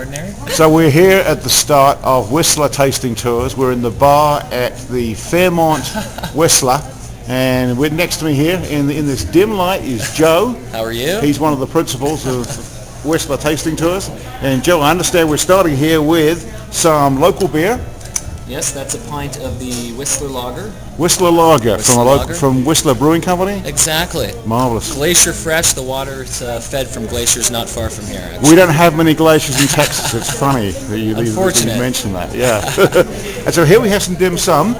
extraordinary. So we're here at the start of Whistler Tasting Tours. We're in the bar at the Fairmont Whistler, and we're next to me here in this dim light is Joe. How are you? He's one of the principals of Whistler Tasting Tours. And Joe, I understand we're starting here with some local beer. Yes, that's a pint of the Whistler Lager. Whistler Lager, Whistler Lager. From Whistler Brewing Company? Exactly. Marvelous. Glacier fresh. The water's fed from glaciers not far from here, actually. We don't have many glaciers in Texas. It's funny that you mention that. Yeah. And so here we have some dim sum,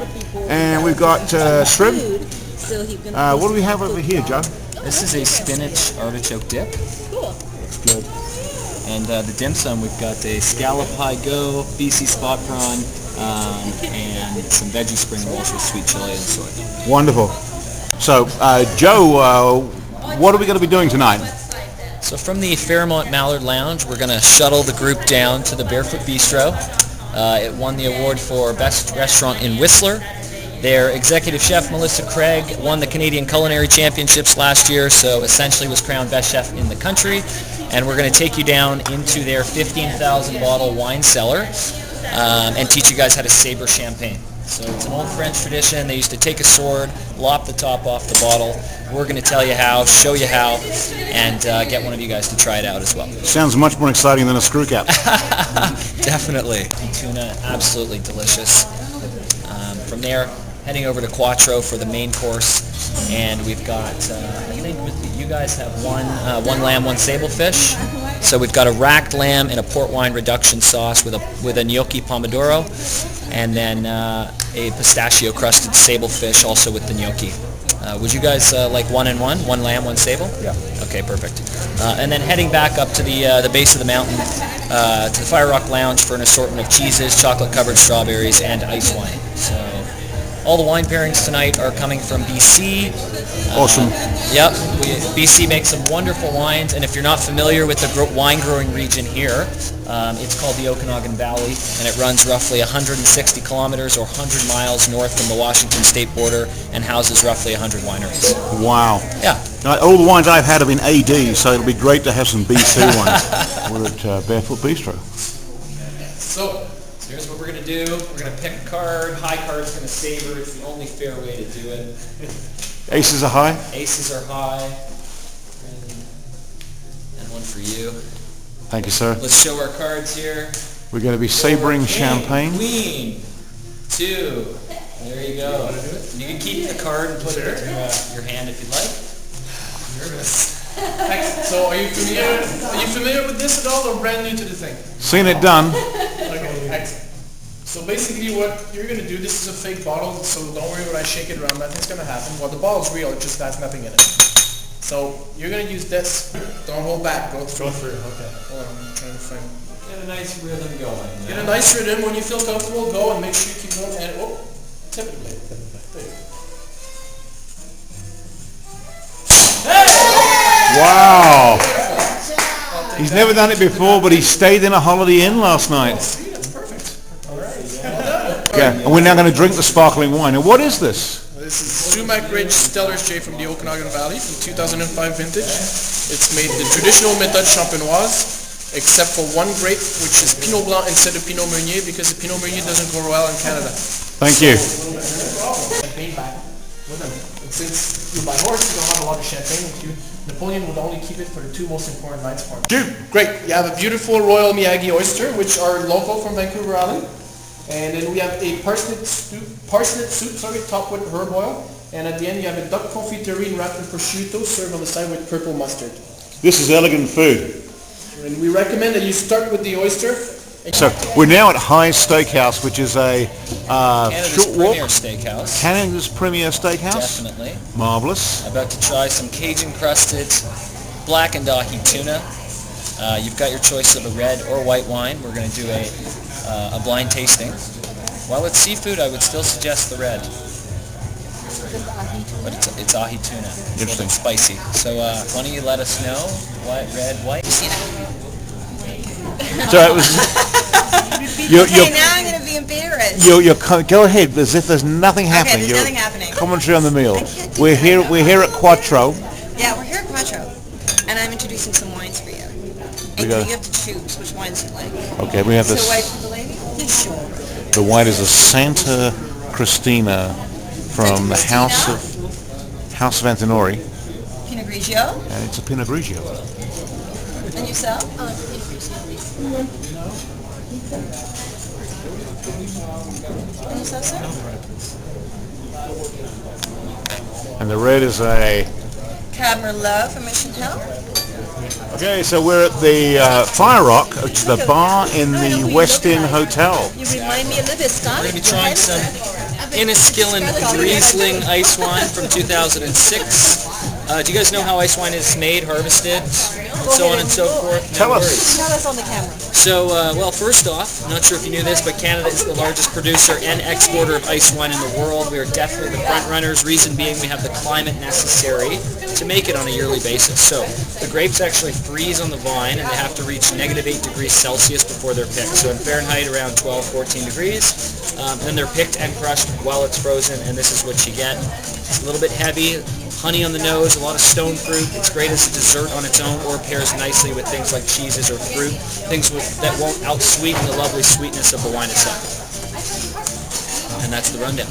and we've got shrimp. What do we have over here, Joe? This is a spinach artichoke dip. Cool. That's good. And the dim sum, we've got a scallop high go, BC spot prawn, and some veggie spring rolls with sweet chili and soy. Wonderful. So, Joe, what are we going to be doing tonight? So from the Fairmont Mallard Lounge, we're going to shuttle the group down to the Barefoot Bistro. It won the award for Best Restaurant in Whistler. Their executive chef, Melissa Craig, won the Canadian Culinary Championships last year, so essentially was crowned best chef in the country. And we're going to take you down into their 15,000 bottle wine cellar and teach you guys how to saber champagne. So it's an old French tradition. They used to take a sword, lop the top off the bottle. We're going to tell you how, show you how, and get one of you guys to try it out as well. Sounds much more exciting than a screw cap. Definitely. Tuna, absolutely delicious. From there, heading over to Quattro for the main course, and we've got, I think you guys have one lamb, one sable fish. So we've got a racked lamb in a port wine reduction sauce with a gnocchi pomodoro, and then a pistachio crusted sable fish also with the gnocchi. Would you guys like one lamb, one sable? Yeah. Okay, perfect. And then heading back up to the base of the mountain to the Fire Rock Lounge for an assortment of cheeses, chocolate-covered strawberries, and ice wine. So all the wine pairings tonight are coming from BC. Awesome. Yep, BC makes some wonderful wines, and if you're not familiar with the wine growing region here, it's called the Okanagan Valley, and it runs roughly 160 kilometers or 100 miles north from the Washington state border and houses roughly 100 wineries. Wow. Yeah. All the wines I've had have been AD, so it'll be great to have some BC ones. We're at Barefoot Bistro. So here's what we're going to do. We're going to pick a card. High card's going to saber. It's the only fair way to do it. Aces are high? Aces are high. And one for you. Thank you, sir. Let's show our cards here. We're going to be sabering champagne. Queen. 2. There you go. You can keep the card and put it in your hand if you'd like. Nervous. So are you familiar with this at all, or brand new to the thing? Seen it done. Okay, excellent. So basically what you're going to do, this is a fake bottle, so don't worry when I shake it around, nothing's going to happen. Well, the bottle's real, it just has nothing in it. So you're going to use this. Don't hold back, go through. Okay, hold on, I'm trying to find. Get a nice rhythm going. Get a nice rhythm. When you feel comfortable, go and make sure you keep going. And tip it, blade. There you go. Wow. He's never done it before, but he stayed in a Holiday Inn last night. See, that's perfect. All right. Well done. Yeah, and we're now going to drink the sparkling wine. And what is this? This is Sumac Ridge Stellar's J from the Okanagan Valley from 2005 vintage. It's made the traditional méthode champenoise, except for one grape, which is Pinot Blanc instead of Pinot Meunier, because the Pinot Meunier doesn't grow well in Canada. Thank you. Champagne back with them. And since you buy horse, you don't have a lot of champagne with you. Napoleon would only keep it for the 2 most important nights for him. Great. You have a beautiful Royal Miyagi oyster, which are local from Vancouver Island. And then we have a parsnip soup, topped with herb oil. And at the end, you have a duck confiture wrapped in prosciutto, served on the side with purple mustard. This is elegant food. And we recommend that you start with the oyster. So we're now at High's Steakhouse, which is a Canada's short walk. premier steakhouse. Canada's premier steakhouse. Definitely. Marvelous. About to try some Cajun crusted blackened ahi tuna. You've got your choice of a red or white wine. We're going to do a blind tasting. While it's seafood, I would still suggest the red. But it's ahi tuna. It's a little bit spicy. So why don't you let us know what red, white? So it was. Okay, now I'm going to be embarrassed. Go ahead, as if there's nothing happening. Okay, there's nothing happening. Commentary on the meal. We're here at Quattro. Yeah, we're here at Quattro, and I'm introducing some wines for you. And you have to choose which wines you like. like. Okay, we have So this. white for the lady? Yeah, sure. The white is a Santa Cristina from the House of Antinori, Pinot Grigio? and it's a Pinot Grigio. And yourself? And yourself, sir? And the red is a... Cab Merlot from Mission Hill? Okay, so we're at the Fire Rock, which is the bar in the West Inn Hotel. You remind me a little bit, Scott. We're going to be trying some Inniskillen Riesling ice wine from 2006. Do you guys know how ice wine is made, harvested, and so on and so forth? Tell us. Tell us on the camera. So, well, first off, not sure if you knew this, but Canada is the largest producer and exporter of ice wine in the world. We are definitely the front runners, reason being we have the climate necessary to make it on a yearly basis. So the grapes actually freeze on the vine, and they have to reach -8 degrees Celsius before they're picked. So in Fahrenheit, around 12, 14 degrees. Then they're picked and crushed while it's frozen, and this is what you get. It's a little bit heavy, honey on the nose, a lot of stone fruit. It's great as a dessert on its own, or pairs nicely with things like cheeses or fruit, things that won't out-sweeten the lovely sweetness of the wine itself. And that's the rundown.